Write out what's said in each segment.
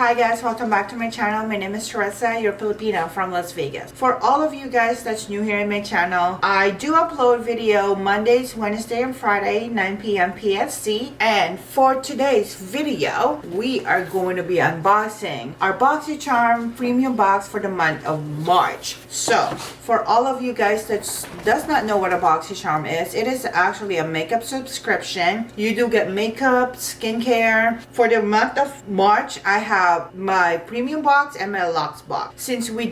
Hi guys, welcome back to my channel. My name is Charissa, your Filipino from Las Vegas. For all of you guys that's new here in my channel, I do upload video Mondays, Wednesday, and Friday, 9 p.m. PST. And for today's video, we are going to be unboxing our Boxycharm Premium Box for the month of March. So, for all of you guys that does not know what a Boxycharm is, it is actually a makeup subscription. You do get makeup, skincare. For the month of March, I have my premium box and my Luxe box. Since we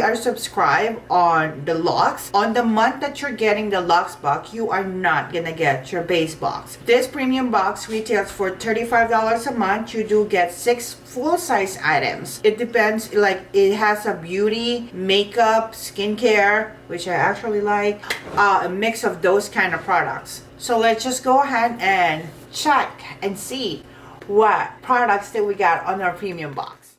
are subscribed on the Luxe, on the month that you're getting the Luxe box, you are not gonna get your base box. This premium box retails for $35 a month. You do get 6 full-size items. It depends, like it has a beauty, makeup, skincare, which I actually like, a mix of those kind of products. So let's just go ahead and check and see what products that we got on our premium box.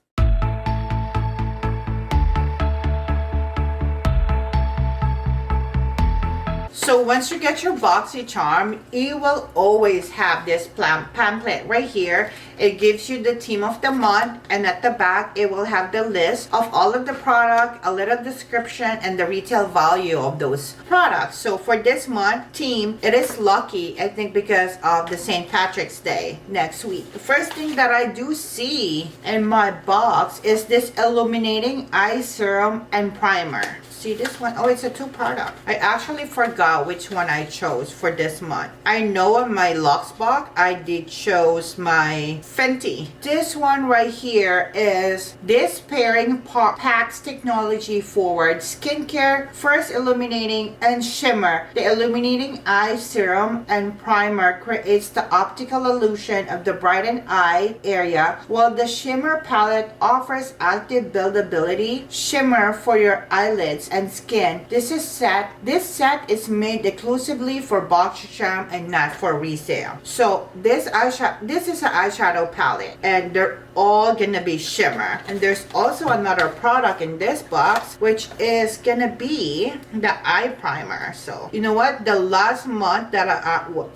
So once you get your Boxycharm, you will always have this pamphlet right here. It gives you the theme of the month, and at the back it will have the list of all of the product, a little description, and the retail value of those products. So for this month theme, it is lucky, I think, because of the St. Patrick's Day next week. The first thing that I do see in my box is this Illuminating Eye Serum and Primer. See this one? Oh, it's a 2-product. I actually forgot which one I chose for this month. I know on my Luxe box, I did chose my Fenty. This one right here is this pairing packs technology forward skincare, first illuminating and shimmer. The Illuminating Eye Serum and Primer creates the optical illusion of the brightened eye area, while the shimmer palette offers active buildability shimmer for your eyelids and skin. This set is made exclusively for Boxycharm and not for resale. So this is an eyeshadow palette, and they're all gonna be shimmer. And there's also another product in this box, which is gonna be the eye primer. So you know what, the last month that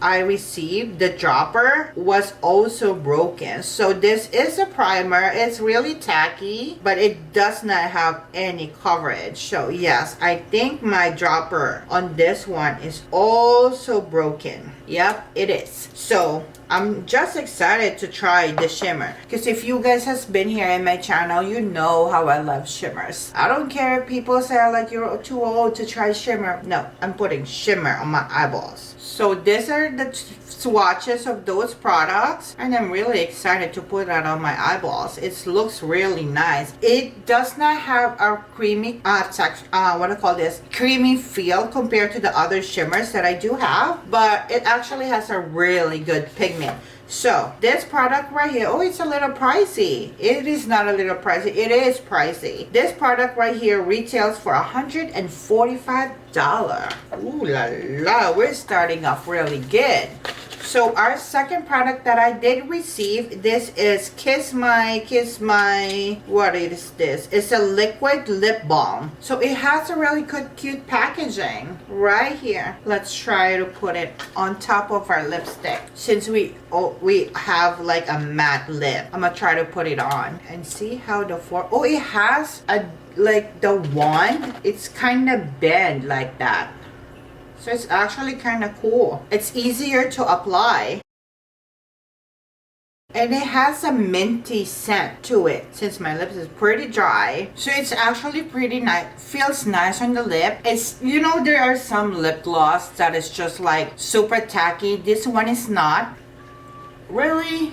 I received the dropper was also broken. So this is a primer. It's really tacky, but it does not have any coverage. So yes, I think my dropper on this one is also broken. Yep, it is. So I'm just excited to try the shimmer, because if you guys has been here in my channel, you know how I love shimmers. I don't care if people say like you're too old to try shimmer. No, I'm putting shimmer on my eyeballs. So these are the swatches of those products, and I'm really excited to put that on my eyeballs. It looks really nice. It does not have a creamy creamy feel compared to the other shimmers that I do have, but it actually has a really good pigment. So this product right here, oh, it's a little pricey. It is not a little pricey, it is pricey. This product right here retails for $145. Ooh la la, we're starting off really good. So our second product that I did receive, this is Kiss My, what is this? It's a liquid lip balm. So it has a really good, cute packaging right here. Let's try to put it on top of our lipstick. Since we have like a matte lip, I'm gonna try to put it on and see how it has a, like the wand, it's kind of bent like that. So it's actually kind of cool. It's easier to apply. And it has a minty scent to it, since my lips is pretty dry. So it's actually pretty nice. Feels nice on the lip. It's, you know, there are some lip gloss that is just like super tacky. This one is not. Really?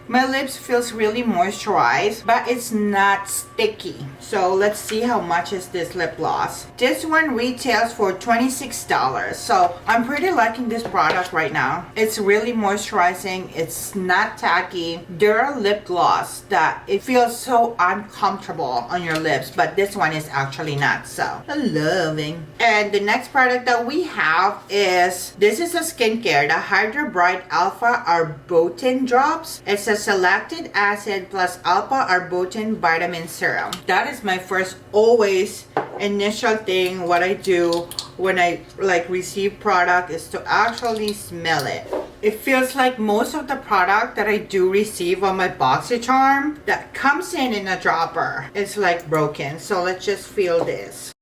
My lips feels really moisturized, but it's not sticky. So let's see how much is this lip gloss. This one retails for $26. So I'm pretty liking this product right now. It's really moisturizing. It's not tacky. There are lip gloss that it feels so uncomfortable on your lips, but this one is actually not. So I'm loving. And the next product that we have is, this is a skincare, the Hydra-Bright Alpha Arbutin drops. It's a lactic acid plus alpha arbutin vitamin serum. That is my first always initial thing what I do when I like receive product is to actually smell it. It feels like most of the product that I do receive on my Boxycharm that comes in a dropper is like broken. So let's just feel this.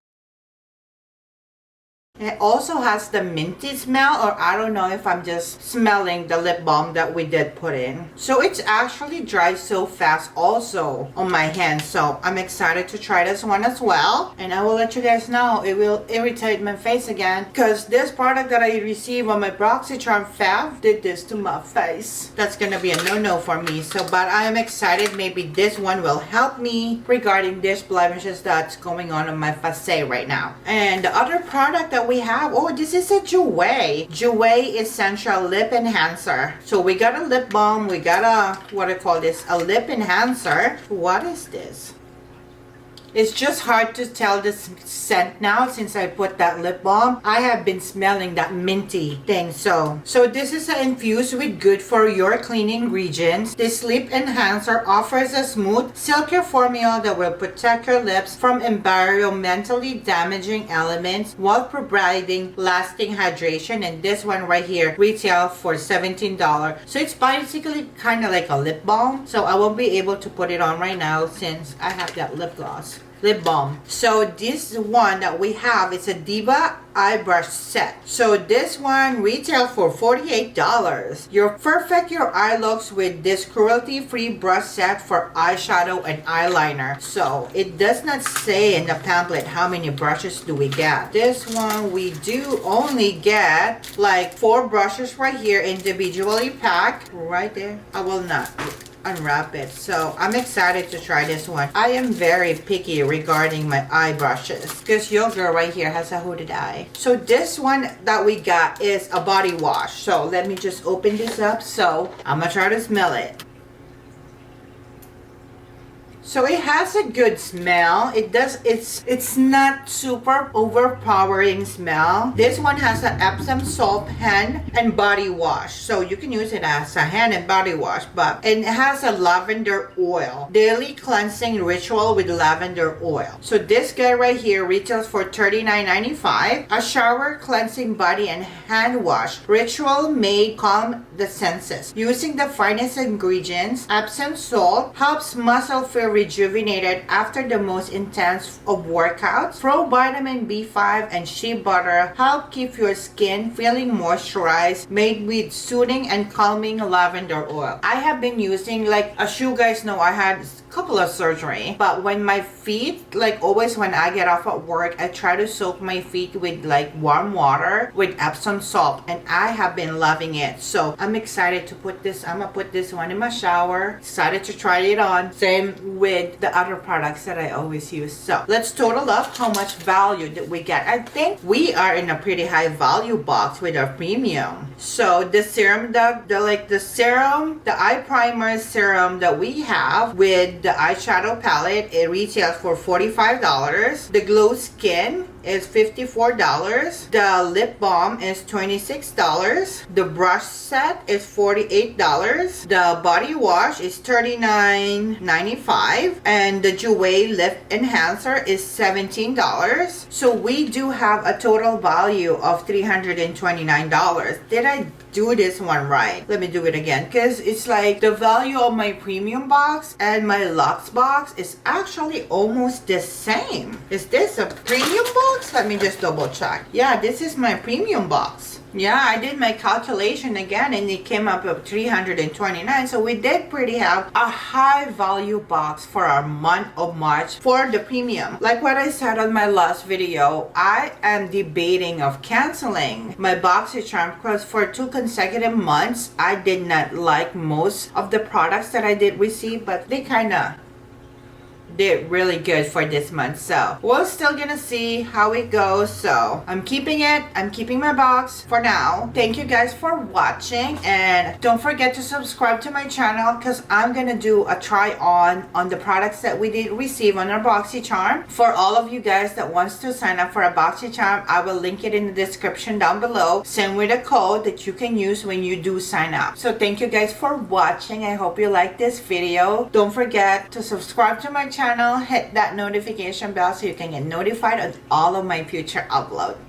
It also has the minty smell, or I don't know if I'm just smelling the lip balm that we did put in. So it's actually dries so fast also on my hands. So I'm excited to try this one as well. And I will let you guys know it will irritate my face again, because this product that I received on my Boxycharm Fab did this to my face. That's gonna be a no-no for me. So, but I am excited. Maybe this one will help me regarding this blemishes that's going on my face right now. And the other product that we have, oh, this is a Jouer Essential Lip Enhancer. So we got a lip balm, we got a, what I call this, a lip enhancer. What is this? It's just hard to tell the scent now since I put that lip balm. I have been smelling that minty thing. So this is infused with good for your cleaning ingredients. This lip enhancer offers a smooth, silkier formula that will protect your lips from environmentally damaging elements while providing lasting hydration. And this one right here retail for $17. So it's basically kind of like a lip balm. So I won't be able to put it on right now since I have that lip gloss. Lip balm. So this one that we have is a Diva eye brush set. So this one retail for $48. You'll perfect your eye looks with this cruelty-free brush set for eyeshadow and eyeliner. So it does not say in the pamphlet how many brushes do we get. This one we do only get like 4 brushes right here, individually packed right there. I will not unwrap it. So I'm excited to try this one. I am very picky regarding my eye brushes because your girl right here has a hooded eye. So this one that we got is a body wash. So let me just open this up. So I'm gonna try to smell it. So it has a good smell. It's not super overpowering smell. This one has an Epsom salt hand and body wash. So you can use it as a hand and body wash, but it has a lavender oil. Daily cleansing ritual with lavender oil. So this guy right here retails for $39.95. A shower cleansing body and hand wash. Ritual made calm the senses. Using the finest ingredients, Epsom salt helps muscle feel rejuvenated after the most intense of workouts. Pro vitamin B5 and shea butter help keep your skin feeling moisturized, made with soothing and calming lavender oil. I have been using, like, as you guys know, I had a couple of surgery, but when my feet, like always when I get off at work, I try to soak my feet with like warm water with Epsom salt, and I have been loving it. So I'm excited to put this, I'm gonna put this one in my shower. Excited to try it on. Same with the other products that I always use. So let's total up how much value that we get. I think we are in a pretty high value box with our premium. So the serum, the serum, the eye primer serum that we have with the eyeshadow palette, it retails for $45. The glow skin is $54. The lip balm is $26. The brush set is $48. The body wash is $39.95. And the Jouer lip enhancer is $17. So we do have a total value of $329. Did I do this one right? Let me do it again, because it's like the value of my premium box and my luxe box is actually almost the same. Is this a premium box? Let me just double check. Yeah, this is my premium box. Yeah, I did my calculation again and it came up with $329. So we did pretty have a high value box for our month of March for the premium. Like what I said on my last video, I am debating of canceling my Boxycharm because for 2 consecutive months I did not like most of the products that I did receive, but they kind of did really good for this month. So we're still gonna see how it goes. So I'm keeping it. I'm keeping my box for now. Thank you guys for watching, and don't forget to subscribe to my channel because I'm gonna do a try on the products that we did receive on our Boxycharm. For all of you guys that wants to sign up for a Boxycharm, I will link it in the description down below. Same with a code that you can use when you do sign up. So thank you guys for watching. I hope you like this video. Don't forget to subscribe to my channel channel, hit that notification bell so you can get notified of all of my future uploads.